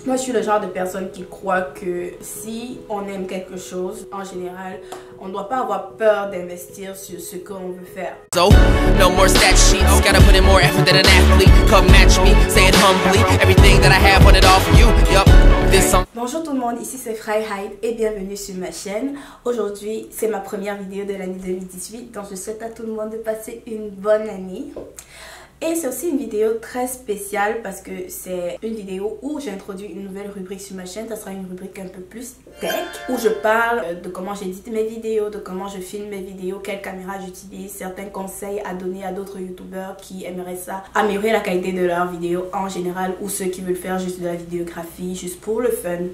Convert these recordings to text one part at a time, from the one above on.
Moi, je suis le genre de personne qui croit que si on aime quelque chose, en général, on ne doit pas avoir peur d'investir sur ce qu'on veut faire. So, no more stat sheets, gotta put in more effort than an athlete. Come match me, say it humbly, everything that I have, want it all from you. Yup, this song. Bonjour tout le monde, ici c'est Freiheit et bienvenue sur ma chaîne. Aujourd'hui, c'est ma première vidéo de l'année 2018, donc je souhaite à tout le monde de passer une bonne année. Et c'est aussi une vidéo très spéciale parce que c'est une vidéo où j'introduis une nouvelle rubrique sur ma chaîne. Ça sera une rubrique un peu plus tech où je parle de comment j'édite mes vidéos, de comment je filme mes vidéos, quelle caméra j'utilise, certains conseils à donner à d'autres youtubeurs qui aimeraient ça, améliorer la qualité de leurs vidéos en général ou ceux qui veulent faire juste de la vidéographie, juste pour le fun.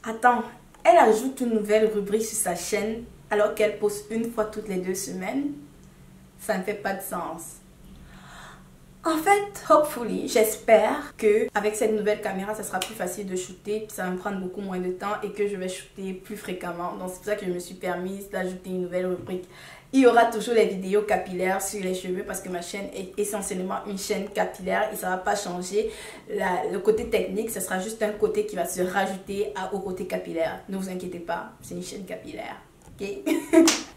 Attends, elle ajoute une nouvelle rubrique sur sa chaîne alors qu'elle poste une fois toutes les 2 semaines? Ça ne fait pas de sens. En fait, hopefully, j'espère que avec cette nouvelle caméra, ça sera plus facile de shooter, ça va me prendre beaucoup moins de temps et que je vais shooter plus fréquemment. Donc c'est pour ça que je me suis permise d'ajouter une nouvelle rubrique. Il y aura toujours les vidéos capillaires sur les cheveux parce que ma chaîne est essentiellement une chaîne capillaire et ça ne va pas changer. Le côté technique, ce sera juste un côté qui va se rajouter au côté capillaire. Ne vous inquiétez pas, c'est une chaîne capillaire. Okay.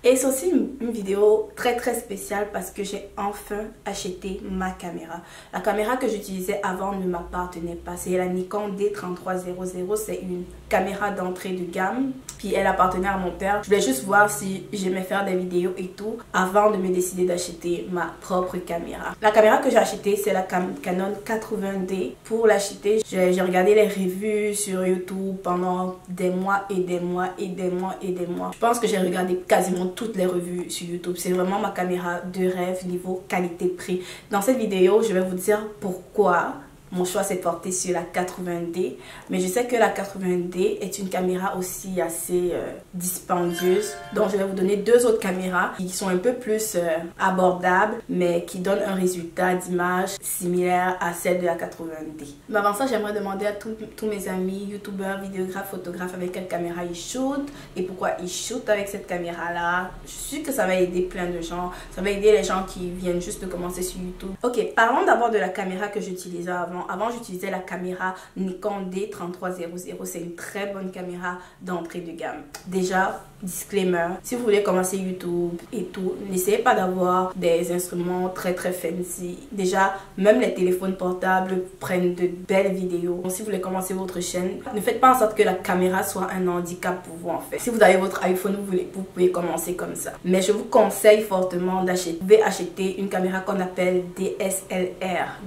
Et c'est aussi une vidéo très spéciale parce que j'ai enfin acheté ma caméra. La caméra que j'utilisais avant ne m'appartenait pas. C'est la Nikon D3300. C'est une caméra d'entrée de gamme. Puis elle appartenait à mon père. Je voulais juste voir si j'aimais faire des vidéos et tout avant de me décider d'acheter ma propre caméra. La caméra que j'ai achetée, c'est la Canon 80D. Pour l'acheter, j'ai regardé les revues sur YouTube pendant des mois et des mois et des mois et des mois. Je pense que j'ai regardé quasiment toutes les revues sur YouTube. C'est vraiment ma caméra de rêve niveau qualité-prix. Dans cette vidéo, je vais vous dire pourquoi mon choix s'est porté sur la 80D. Mais je sais que la 80D est une caméra aussi assez dispendieuse. Donc je vais vous donner 2 autres caméras qui sont un peu plus abordables, mais qui donnent un résultat d'image similaire à celle de la 80D. Mais avant ça, j'aimerais demander à tous mes amis, youtubeurs, vidéographes, photographes avec quelle caméra ils shootent et pourquoi ils shootent avec cette caméra-là. Je suis sûre que ça va aider plein de gens. Ça va aider les gens qui viennent juste de commencer sur YouTube. Ok, parlons d'abord de la caméra que j'utilisais avant. Avant, j'utilisais la caméra Nikon D3300. C'est une très bonne caméra d'entrée de gamme. Déjà, disclaimer, si vous voulez commencer YouTube et tout, n'essayez pas d'avoir des instruments très fancy. Déjà, même les téléphones portables prennent de belles vidéos. Donc, si vous voulez commencer votre chaîne, ne faites pas en sorte que la caméra soit un handicap pour vous en fait. Si vous avez votre iPhone, vous pouvez commencer comme ça. Mais je vous conseille fortement d'acheter. Vous pouvez acheter une caméra qu'on appelle DSLR.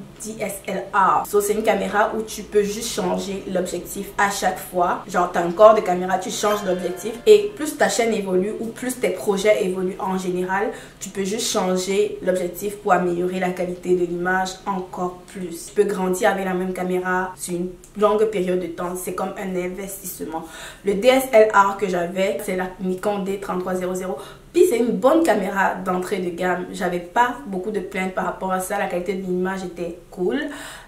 So, c'est une caméra où tu peux juste changer l'objectif à chaque fois. Genre, tu as un corps de caméra, tu changes l'objectif. Et plus ta chaîne évolue ou plus tes projets évoluent en général, tu peux juste changer l'objectif pour améliorer la qualité de l'image encore plus. Tu peux grandir avec la même caméra sur une longue période de temps. C'est comme un investissement. Le DSLR que j'avais, c'est la Nikon D3300. Puis c'est une bonne caméra d'entrée de gamme. J'avais pas beaucoup de plaintes par rapport à ça. La qualité de l'image était cool.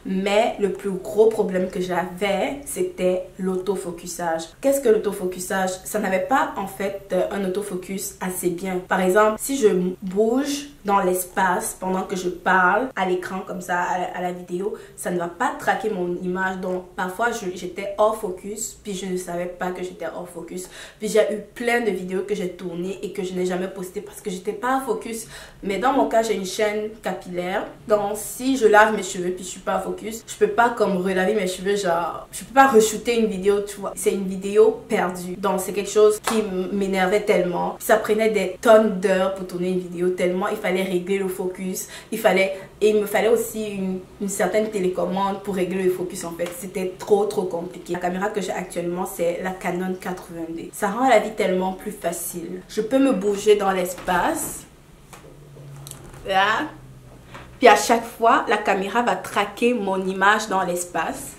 Mais le plus gros problème que j'avais, c'était l'autofocusage. Qu'est-ce que l'autofocusage? Ça n'avait pas en fait un autofocus assez bien. Par exemple, si je bouge dans l'espace pendant que je parle à l'écran comme ça, à la vidéo, ça ne va pas traquer mon image. Donc parfois j'étais hors focus, puis je ne savais pas que j'étais hors focus. Puis j'ai eu plein de vidéos que j'ai tournées et que je n'ai jamais postées parce que j'étais pas en focus. Mais dans mon cas, j'ai une chaîne capillaire. Donc si je lave mes cheveux puis je suis pas en focus, je peux pas comme relaver mes cheveux, genre je peux pas re-shooter une vidéo, tu vois. C'est une vidéo perdue. Donc c'est quelque chose qui m'énervait tellement. Ça prenait des tonnes d'heures pour tourner une vidéo tellement il fallait régler le focus. Il me fallait aussi une certaine télécommande pour régler le focus en fait. C'était trop compliqué. La caméra que j'ai actuellement, c'est la Canon 80D. Ça rend la vie tellement plus facile. Je peux me bouger dans l'espace. Là. Puis à chaque fois, la caméra va traquer mon image dans l'espace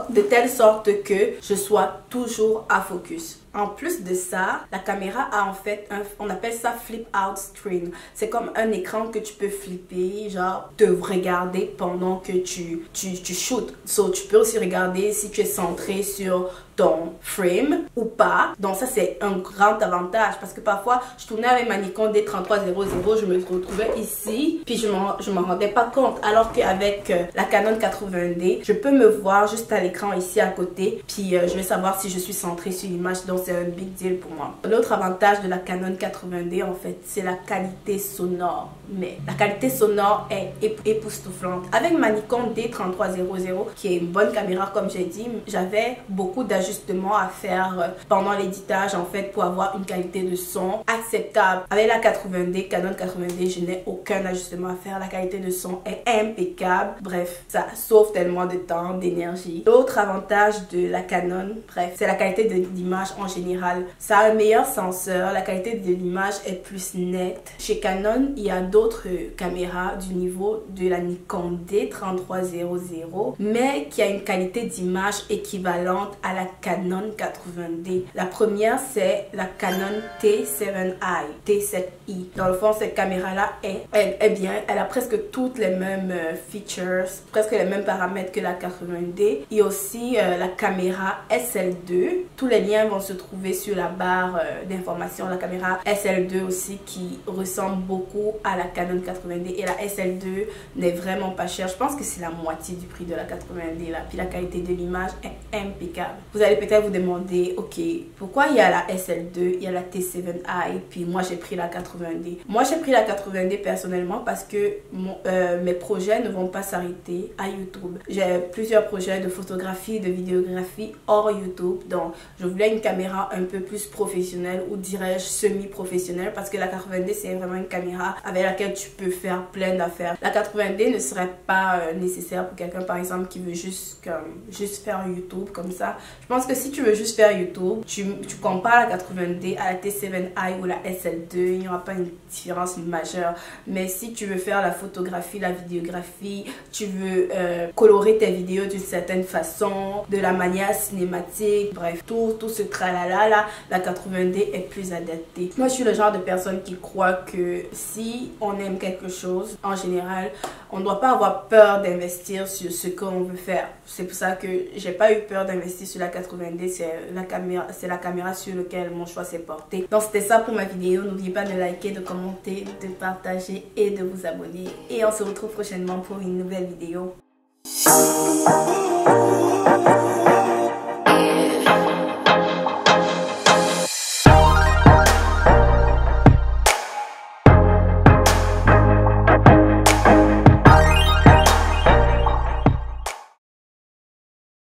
de telle sorte que je sois toujours à focus. En plus de ça, la caméra a en fait on appelle ça flip out screen. C'est comme un écran que tu peux flipper, genre te regarder pendant que tu shootes. So, tu peux aussi regarder si tu es centré sur ton frame ou pas. Donc ça c'est un grand avantage parce que parfois je tournais avec ma Nikon D3300, je me retrouvais ici puis je m'en rendais pas compte, alors qu'avec la Canon 80D je peux me voir juste à l'écran ici à côté, puis je vais savoir si je suis centrée sur l'image. Donc c'est un big deal pour moi. L'autre avantage de la Canon 80D en fait, c'est la qualité sonore. Mais la qualité sonore est époustouflante. Avec ma Nikon D3300 qui est une bonne caméra comme j'ai dit, j'avais beaucoup d'ajustements à faire pendant l'éditage en fait pour avoir une qualité de son acceptable. Avec la 80D, Canon 80D, je n'ai aucun ajustement à faire. La qualité de son est impeccable. Bref, ça sauve tellement de temps, d'énergie. L'autre avantage de la Canon, bref, c'est la qualité de l'image en général. Ça a un meilleur senseur, la qualité de l'image est plus nette. Chez Canon, il y a d'autres caméras du niveau de la Nikon D3300, mais qui a une qualité d'image équivalente à la Canon 80D. La première, c'est la Canon T7i, T7i. Dans le fond, cette caméra-là est bien. Elle a presque toutes les mêmes features, presque les mêmes paramètres que la 80D. Et aussi la caméra SL2. Tous les liens vont se trouver sur la barre d'information. La caméra SL2 aussi qui ressemble beaucoup à la Canon 80D. Et la SL2 n'est vraiment pas chère. Je pense que c'est la moitié du prix de la 80D là. Puis la qualité de l'image est impeccable. Vous allez peut-être vous demander, ok, pourquoi il y a la SL2, il y a la T7i, puis moi j'ai pris la 80D. Moi j'ai pris la 80D personnellement parce que mes projets ne vont pas s'arrêter à YouTube. J'ai plusieurs projets de photographie, de vidéographie hors YouTube. Donc je voulais une caméra un peu plus professionnelle, ou dirais-je semi-professionnelle, parce que la 80D c'est vraiment une caméra avec laquelle tu peux faire plein d'affaires. La 80D ne serait pas nécessaire pour quelqu'un par exemple qui veut juste faire YouTube comme ça. Je pense que si tu veux juste faire YouTube, tu compares la 80D à la T7i ou la SL2, il n'y aura pas une différence majeure. Mais si tu veux faire la photographie, la vidéographie, tu veux colorer tes vidéos d'une certaine façon, de la manière cinématique, bref, tout ce tralala là, la 80D est plus adaptée. Moi je suis le genre de personne qui croit que si on aime quelque chose, en général, on ne doit pas avoir peur d'investir sur ce qu'on veut faire. C'est pour ça que j'ai pas eu peur d'investir sur la 80D, c'est la caméra sur laquelle mon choix s'est porté. Donc c'était ça pour ma vidéo. N'oubliez pas de liker, de commenter, de partager et de vous abonner. Et on se retrouve prochainement pour une nouvelle vidéo.